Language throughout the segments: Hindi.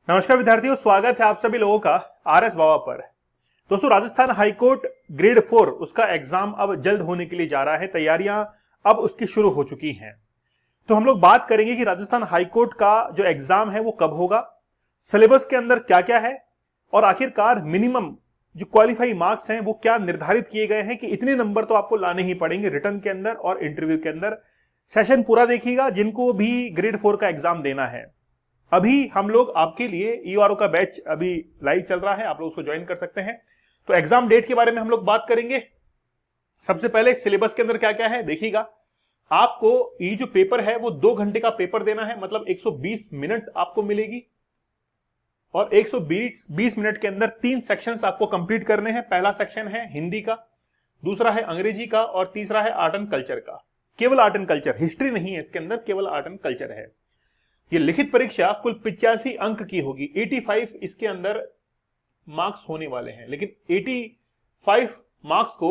नमस्कार विद्यार्थियों, स्वागत है आप सभी लोगों का आरएस बाबा पर। दोस्तों, राजस्थान हाईकोर्ट ग्रेड 4 उसका एग्जाम अब जल्द होने के लिए जा रहा है। तैयारियां अब उसकी शुरू हो चुकी हैं। तो हम लोग बात करेंगे कि राजस्थान हाईकोर्ट का जो एग्जाम है वो कब होगा, सिलेबस के अंदर क्या क्या है और आखिरकार मिनिमम जो क्वालिफाई मार्क्स हैं वो क्या निर्धारित किए गए हैं कि इतने नंबर तो आपको लाने ही पड़ेंगे रिटर्न के अंदर और इंटरव्यू के अंदर। सेशन पूरा देखिएगा जिनको भी ग्रेड 4 का एग्जाम देना है। अभी हम लोग आपके लिए ईआरओ का बैच अभी लाइव चल रहा है, आप लोग उसको ज्वाइन कर सकते हैं। तो एग्जाम डेट के बारे में हम लोग बात करेंगे। सबसे पहले सिलेबस के अंदर क्या क्या है देखिएगा। आपको ये जो पेपर है वो 2 घंटे का पेपर देना है, मतलब 120 मिनट आपको मिलेगी और 120 मिनट के अंदर 3 सेक्शंस आपको कंप्लीट करने हैं। पहला सेक्शन है हिंदी का, दूसरा है अंग्रेजी का और तीसरा है आर्ट एंड कल्चर का। केवल आर्ट एंड कल्चर, हिस्ट्री नहीं है इसके अंदर, केवल आर्ट एंड कल्चर है। ये लिखित परीक्षा कुल 85 अंक की होगी। 85 इसके अंदर मार्क्स होने वाले हैं, लेकिन 85 मार्क्स को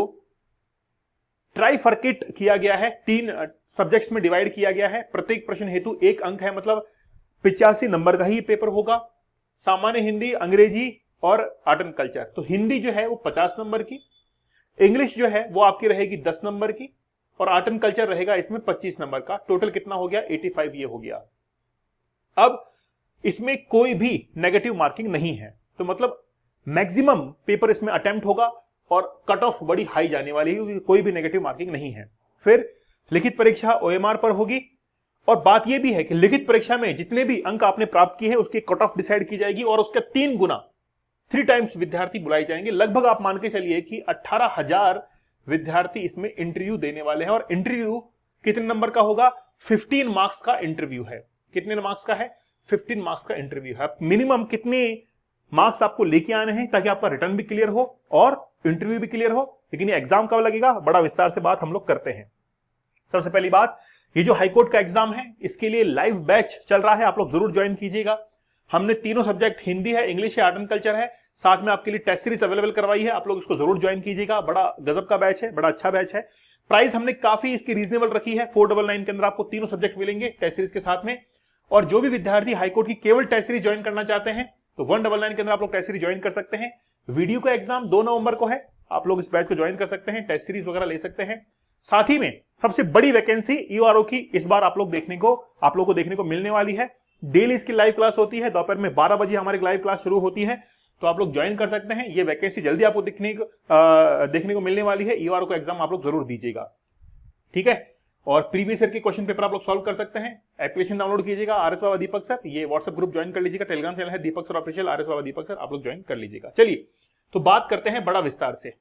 ट्राइफर्केट किया गया है, 3 सब्जेक्ट्स में डिवाइड किया गया है। प्रत्येक प्रश्न हेतु 1 अंक है, मतलब 85 नंबर का ही पेपर होगा। सामान्य हिंदी, अंग्रेजी और आर्ट एंड कल्चर। तो हिंदी जो है वो 50 नंबर की, इंग्लिश जो है वो आपकी रहेगी 10 नंबर की और आर्ट एंड कल्चर रहेगा इसमें 25 नंबर का। टोटल कितना हो गया? 85 ये हो गया। अब इसमें कोई भी नेगेटिव मार्किंग नहीं है, तो मतलब मैक्सिमम पेपर इसमें अटेम्प्ट होगा और कट ऑफ बड़ी हाई जाने वाली है क्योंकि कोई भी नेगेटिव मार्किंग नहीं है। फिर लिखित परीक्षा ओएमआर पर होगी और बात यह भी है कि लिखित परीक्षा में जितने भी अंक आपने प्राप्त किए हैं उसकी कट ऑफ डिसाइड की जाएगी और उसका 3 गुना 3 टाइम्स विद्यार्थी बुलाए जाएंगे। लगभग आप मान के चलिए कि 18,000 विद्यार्थी इसमें इंटरव्यू देने वाले हैं और इंटरव्यू कितने नंबर का होगा? 15 मार्क्स का इंटरव्यू है। कितने मार्क्स का है? 15 मार्क्स का इंटरव्यू है। मिनिमम कितने मार्क्स आपको लेके आने हैं ताकि आपका रिटर्न भी क्लियर हो और इंटरव्यू भी क्लियर हो। लेकिन ये एग्जाम कब लगेगा, बड़ा विस्तार से बात हम लोग करते हैं। सबसे पहली बात, ये जो हाईकोर्ट का एग्जाम है इसके लिए लाइव बैच चल रहा है, आप लोग जरूर ज्वाइन कीजिएगा। हमने तीनों सब्जेक्ट हिंदी है, इंग्लिश है, आर्ट एंड कल्चर है, साथ में आपके लिए टेस्ट सीरीज अवेलेबल करवाई है। आप लोग इसको जरूर ज्वाइन कीजिएगा। बड़ा गजब का बैच है, बड़ा अच्छा बैच है। प्राइस हमने काफी इसकी रीजनेबल रखी है। 499 के अंदर आपको तीनों सब्जेक्ट मिलेंगे टेस्ट सीरीज के साथ में। और जो भी विद्यार्थी हाईकोर्ट की केवल टेस्ट सीरीज ज्वाइन करना चाहते हैं तो 199 के अंदर आप लोग टेस्ट सीरीज ज्वाइन कर सकते हैं। वीडियो का एग्जाम 2 नवंबर को है, आप लोग इस बैच को ज्वाइन कर सकते हैं, टेस्ट सीरीज वगैरह ले सकते हैं। साथ ही में सबसे बड़ी वैकेंसी ईआरओ की इस बार आप लोग को देखने को मिलने वाली है। डेली इसकी लाइव क्लास होती है, दोपहर में 12 बजे हमारी लाइव क्लास शुरू होती है, तो आप लोग ज्वाइन कर सकते हैं। ये वैकेंसी जल्दी आपको देखने को मिलने वाली है। ईआरओ का एग्जाम आप लोग जरूर दीजिएगा, ठीक है। और प्रीवियस ईयर के क्वेश्चन पेपर आप लोग सॉल्व कर सकते हैं। एप्लीकेशन डाउनलोड कीजिएगा आरएस बाबा दीपक सर, ये व्हाट्सएप ग्रुप ज्वाइन कर लीजिएगा, टेलीग्राम चैनल है दीपक सर ऑफिशियल, आरएस बाबा दीपक सर, आप लोग ज्वाइन कर लीजिएगा। चलिए तो बात करते हैं बड़ा विस्तार से,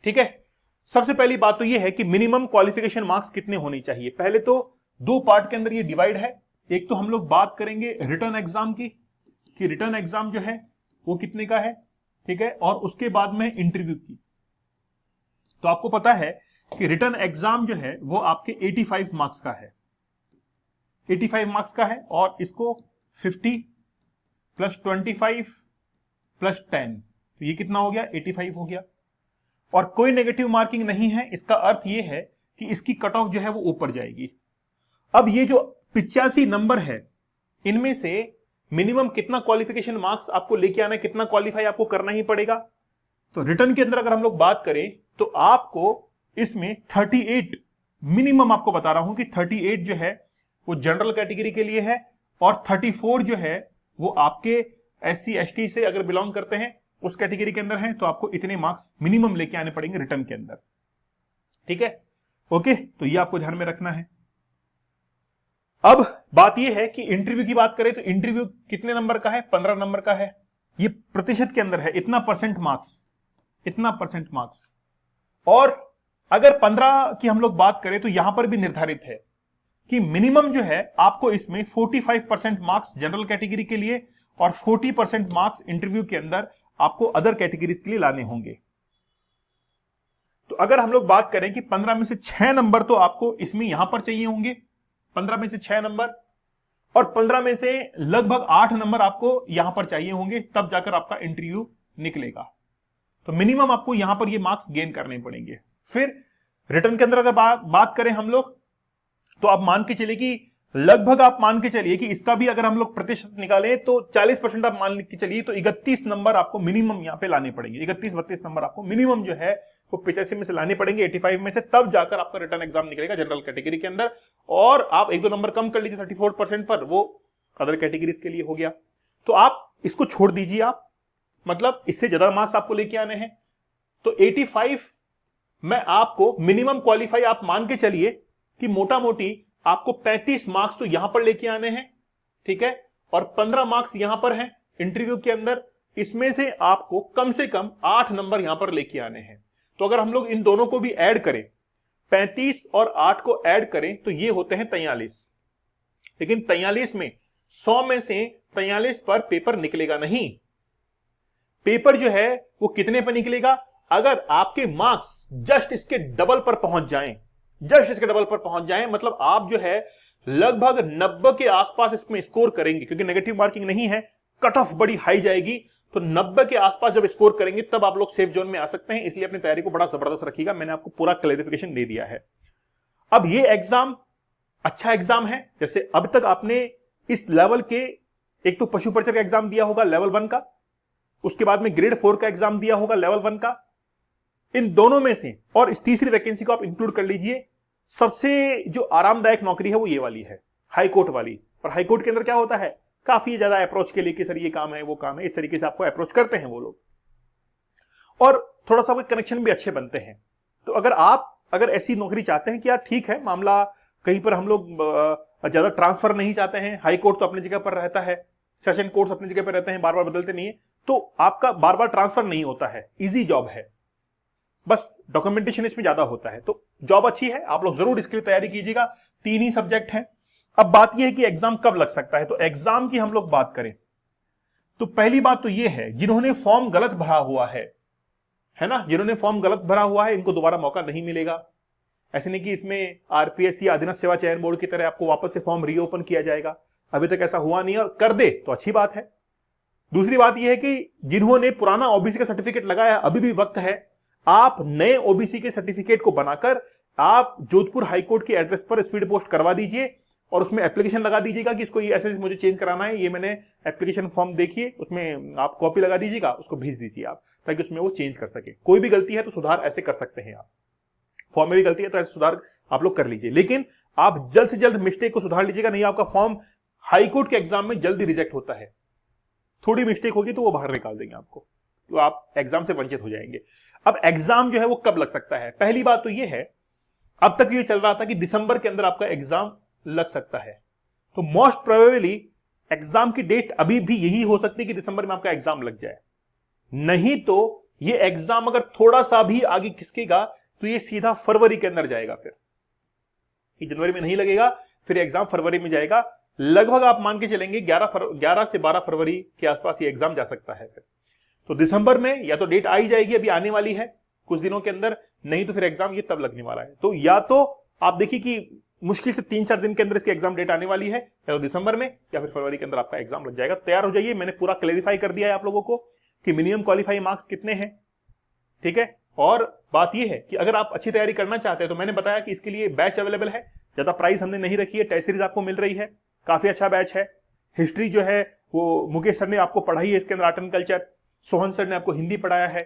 ठीक है। सबसे पहली बात तो ये है कि मिनिमम क्वालिफिकेशन मार्क्स कितने होने चाहिए। पहले तो 2 पार्ट के अंदर ये डिवाइड है। एक तो हम लोग बात करेंगे रिटर्न एग्जाम की, कि रिटर्न एग्जाम जो है वो कितने का है, ठीक है, और उसके बाद में इंटरव्यू की। तो आपको पता है कि रिटर्न एग्जाम जो है वो आपके 85 मार्क्स का है, 85 मार्क्स का है और इसको 50 प्लस 25 प्लस 10, तो ये कितना हो गया? 85 हो गया। और कोई नेगेटिव मार्किंग नहीं है, इसका अर्थ ये है कि इसकी कट ऑफ जो है वो ऊपर जाएगी। अब ये जो 85 नंबर है इनमें से मिनिमम कितना क्वालिफिकेशन मार्क्स आपको लेके आना है, कितना क्वालिफाई आपको करना ही पड़ेगा। तो रिटर्न के अंदर अगर हम लोग बात करें तो आपको इसमें 38 मिनिमम, आपको बता रहा हूं कि 38 जो है वो जनरल कैटेगरी के लिए है और 34 जो है वो आपके SC ST से अगर बिलोंग करते हैं उस कैटेगरी के अंदर है, तो आपको इतने मार्क्स मिनिमम लेके आने पड़ेंगे रिटर्न के अंदर, ठीक है। ओके, तो ये आपको ध्यान में रखना है। अब बात यह है कि इंटरव्यू की बात करें तो इंटरव्यू कितने नंबर का है? 15 नंबर का है। ये प्रतिशत के अंदर है, इतना परसेंट मार्क्स। और अगर 15 की हम लोग बात करें तो यहां पर भी निर्धारित है कि मिनिमम जो है आपको इसमें 45% मार्क्स जनरल कैटेगरी के लिए और 40% मार्क्स इंटरव्यू के अंदर आपको अदर कैटेगरीज के लिए लाने होंगे। तो अगर हम लोग बात करें कि 15 में से 6 नंबर तो आपको इसमें यहां पर चाहिए होंगे, 15 में से 6 नंबर, और 15 में से लगभग 8 नंबर आपको यहां पर चाहिए होंगे, तब जाकर आपका इंटरव्यू निकलेगा। तो मिनिमम आपको यहां पर ये मार्क्स गेन करने पड़ेंगे। फिर रिटर्न के अंदर अगर बात करें हम लोग तो आप मान के चले कि लगभग आप मान के चलिए कि इसका भी अगर हम लोग प्रतिशत निकालें तो 40% आप मान के चलिए, तो 31 नंबर आपको मिनिमम यहां पे लाने पड़ेंगे। 31-32 नंबर आपको मिनिमम जो है वो 85 में से लाने पड़ेंगे, 85 में से, तब जाकर आपका रिटर्न एग्जाम निकलेगा जनरल कैटेगरी के अंदर। और आप 1-2 नंबर कम कर लीजिए 34% पर, वो अदर कैटेगरीज के लिए हो गया। तो आप इसको छोड़ दीजिए, आप मतलब इससे ज्यादा मार्क्स आपको लेके आने हैं। तो 85 में आपको मिनिमम क्वालिफाई आप मान के चलिए कि मोटा मोटी आपको 35 मार्क्स तो यहां पर लेके आने हैं, ठीक है, और 15 मार्क्स यहां पर हैं इंटरव्यू के अंदर। इसमें से आपको कम से कम 8 नंबर यहां पर लेके आने हैं। तो अगर हम लोग इन दोनों को भी ऐड करें, 35 और 8 को ऐड करें, तो ये होते हैं 43। लेकिन 43 में 100 में से 43 पर पेपर निकलेगा नहीं। पेपर जो है वो कितने पर निकलेगा? अगर आपके मार्क्स जस्ट इसके डबल पर पहुंच जाएं, जस्ट इसके डबल पर पहुंच जाएं, मतलब आप जो है लगभग 90 के आसपास इसमें स्कोर करेंगे, क्योंकि नेगेटिव मार्किंग नहीं है, कट ऑफ बड़ी हाई जाएगी। तो 90 के आसपास जब स्कोर करेंगे तब आप लोग सेफ जोन में आ सकते हैं। इसलिए अपनी तैयारी को बड़ा जबरदस्त रखिएगा, मैंने आपको पूरा क्लैरिफिकेशन दे दिया है। अब ये एग्जाम अच्छा एग्जाम है। जैसे अब तक आपने इस लेवल के, एक तो पशु परिचर का एग्जाम दिया होगा लेवल 1 का, उसके बाद में ग्रेड 4 का एग्जाम दिया होगा लेवल 1 का। इन दोनों में से, और इस तीसरी वैकेंसी को आप इंक्लूड कर लीजिए, सबसे जो आरामदायक नौकरी है वो ये वाली है, हाई कोर्ट वाली। और हाई कोर्ट के अंदर क्या होता है, काफी ज्यादा अप्रोच के लिए कि सर ये काम है वो काम है, इस तरीके से आपको अप्रोच करते हैं वो लोग, और थोड़ा सा कनेक्शन भी अच्छे बनते हैं। तो अगर ऐसी नौकरी चाहते हैं कि यार ठीक है, मामला कहीं पर हम लोग ज्यादा ट्रांसफर नहीं चाहते हैं, हाई कोर्ट तो अपनी जगह पर रहता है, सेशन कोर्ट्स अपनी जगह पर रहते हैं, बार बार बदलते नहीं है, तो आपका बार बार ट्रांसफर नहीं होता है, इजी जॉब है, बस डॉक्यूमेंटेशन इसमें ज्यादा होता है। तो जॉब अच्छी है, आप लोग जरूर इसके लिए तैयारी कीजिएगा। 3 ही सब्जेक्ट हैं। अब बात यह है कि एग्जाम कब लग सकता है। तो एग्जाम की हम लोग बात करें तो पहली बात तो यह है, जिन्होंने फॉर्म गलत भरा हुआ है ना, जिन्होंने फॉर्म गलत भरा हुआ है, इनको दोबारा मौका नहीं मिलेगा। ऐसे नहीं कि इसमें आरपीएससी या अधीनस्थ सेवा चयन बोर्ड की तरह आपको वापस से फॉर्म रीओपन किया जाएगा, अभी तक ऐसा हुआ नहीं है, और कर दे तो अच्छी बात है। दूसरी बात यह है कि जिन्होंने पुराना ओबीसी का सर्टिफिकेट लगाया, अभी भी वक्त है, आप नए ओबीसी के सर्टिफिकेट को बनाकर आप जोधपुर हाईकोर्ट के एड्रेस पर स्पीड पोस्ट करवा दीजिए, और उसमें एप्लीकेशन लगा दीजिएगा कि इसको ये ऐसे मुझे चेंज कराना है, ये मैंने एप्लीकेशन फॉर्म देखिए, उसमें आप कॉपी लगा दीजिएगा, उसको भेज दीजिए आप, ताकि उसमें वो चेंज कर सके। कोई भी गलती है तो सुधार ऐसे कर सकते हैं आप, फॉर्म में भी गलती है तो ऐसे सुधार आप लोग कर लीजिए, लेकिन आप जल्द से जल्द मिस्टेक को सुधार लीजिएगा, नहीं आपका फॉर्म हाईकोर्ट के एग्जाम में जल्दी रिजेक्ट होता है। थोड़ी मिस्टेक होगी तो वो बाहर निकाल देंगे आपको, तो आप एग्जाम से वंचित हो जाएंगे। अब एग्जाम जो है वो कब लग सकता है? पहली बात तो ये है, अब तक ये चल रहा था कि दिसंबर के अंदर आपका एग्जाम लग सकता है, तो मोस्ट प्रोबेबली एग्जाम की डेट अभी भी यही हो सकती है कि दिसंबर में आपका एग्जाम लग जाए। नहीं तो ये एग्जाम अगर थोड़ा सा भी आगे खिसकेगा तो ये सीधा फरवरी के अंदर जाएगा, फिर ये जनवरी में नहीं लगेगा, फिर एग्जाम फरवरी में जाएगा। लगभग आप मान के चलेंगे 11 से 12 फरवरी के आसपास ये एग्जाम जा सकता है। फिर तो दिसंबर में या तो डेट आई जाएगी, अभी आने वाली है कुछ दिनों के अंदर, नहीं तो फिर एग्जाम ये तब लगने वाला है। तो या तो आप देखिए कि मुश्किल से 3-4 दिन के अंदर इसकी एग्जाम डेट आने वाली है, या तो दिसंबर में या फिर फरवरी के अंदर आपका एग्जाम लग जाएगा। तैयार हो जाइए, मैंने पूरा क्लेरिफाई कर दिया है आप लोगों को कि मिनिमम क्वालिफाई मार्क्स कितने हैं, ठीक है। और बात यह है कि अगर आप अच्छी तैयारी करना चाहते हैं तो मैंने बताया कि इसके लिए बैच अवेलेबल है, ज्यादा प्राइस हमने नहीं रखी है, टेस्ट सीरीज आपको मिल रही है, काफी अच्छा बैच है। हिस्ट्री जो है वो मुकेश सर ने आपको पढ़ाई है, इसके अंदर art and culture, Sohan sir ने आपको हिंदी पढ़ाया है,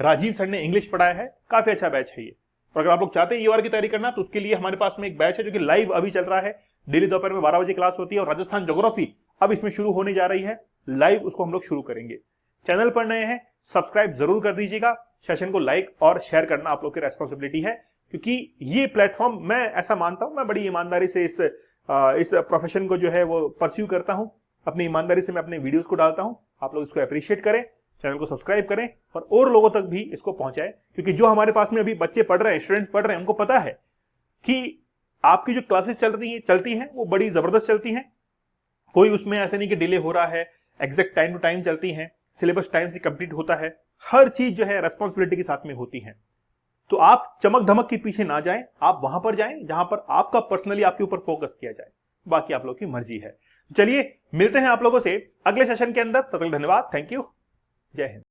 राजीव सर ने इंग्लिश पढ़ाया है, काफी अच्छा बैच है ये। और अगर आप लोग चाहते हैं ईओआर की तैयारी करना तो उसके लिए हमारे पास में एक बैच है जो कि लाइव अभी चल रहा है, डेली दोपहर में 12 बजे क्लास होती है, और राजस्थान ज्योग्राफी अब इसमें शुरू होने जा रही है लाइव, उसको हम लोग शुरू करेंगे। चैनल पर नए हैं सब्सक्राइब जरूर कर दीजिएगा, सेशन को लाइक और शेयर करना आप लोग की रेस्पॉन्सिबिलिटी है, क्योंकि ये प्लेटफॉर्म मैं ऐसा मानता हूं, मैं बड़ी ईमानदारी से इस प्रोफेशन को जो है वो परस्यू करता हूं, अपनी ईमानदारी से मैं अपने वीडियोस को डालता हूं। आप लोग इसको अप्रिशिएट करें, चैनल को सब्सक्राइब करें और लोगों तक भी इसको पहुंचाएं, क्योंकि जो हमारे पास में अभी बच्चे पढ़ रहे हैं, स्टूडेंट्स पढ़ रहे हैं, उनको पता है कि आपकी जो क्लासेस चलती हैं वो बड़ी जबरदस्त चलती हैं, कोई उसमें ऐसे नहीं कि डिले हो रहा है, एग्जैक्ट टाइम टू टाइम चलती हैं, सिलेबस टाइम से कंप्लीट होता है, हर चीज जो है रेस्पॉन्सिबिलिटी के साथ में होती है। तो आप चमक धमक के पीछे ना जाएं, आप वहां पर जाएं जहां पर आपका पर्सनली आपके ऊपर फोकस किया जाए, बाकी आप लोग की मर्जी है। चलिए मिलते हैं आप लोगों से अगले सेशन के अंदर, तब तक धन्यवाद, थैंक यू, जय हिंद।